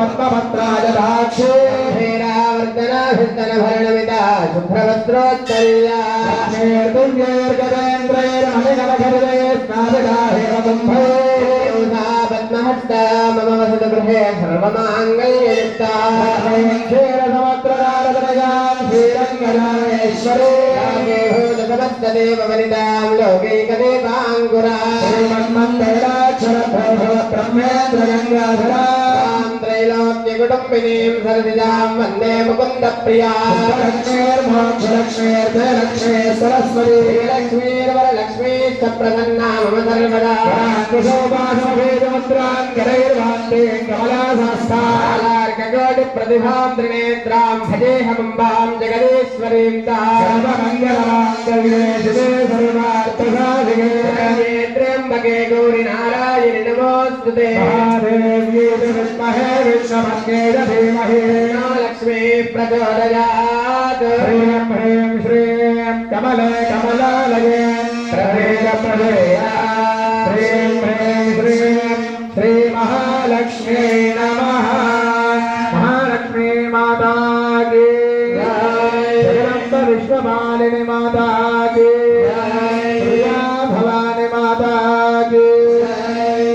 पद्मपत्राजदाक्षे हेरावर्तनाभिस्तनभरणमिता शुभ्रवस्त्रोत्तल्या लक्ष्मीर्दुर्गैर्गजेन्द्रैर्मणिनवघर्गैर्स्नादगाहेमकुम्भे पद्महस्ता मम वसतगृहे सर्वमाङ्गल्ययुक्ता क्षीरसमुद्रनारदनयां श्रीरङ्गनाथेश्वरे भूतसमस्तदेववनितां लौकैकदेवाङ्कुरा ब्रह्मेन्द्रगङ्गाधरा त्रैलोक्यकुटुम्बिनीं सरसिजां वन्दे मुकुन्दप्रिया लक्ष्मीर्मोक्षलक्ष्मीर्जयलक्ष्मी सरस्वती लक्ष्मीर्वरलक्ष्मीश्च प्रसन्ना मम सर्वदा कुशोपासमभेदमुद्राङ्गरैर्वान्ते कमलासंस्थालार्ककोटिप्रतिभां त्रिनेत्रां भजेऽहमम्बां जगदीश्वरीं सर्वमङ्गलमाङ्गल्ये शिवे सर्वार्थसाधिके त्र्यम्बके गौरि नारायणि नमोऽस्तुते महादेव्यै विद्महे विष्णुपत्न्यै धीमहि लक्ष्मी प्रचोदयात् ह्रीं ह्रीं श्रीं कमले कमलालये प्रभेद प्रभेयात् ह्रीं ह्रीं श्रीं श्रीमहालक्ष्म्यै नमः महालक्ष्मी माता की जय जगदम्ब विश्वमालिनी माता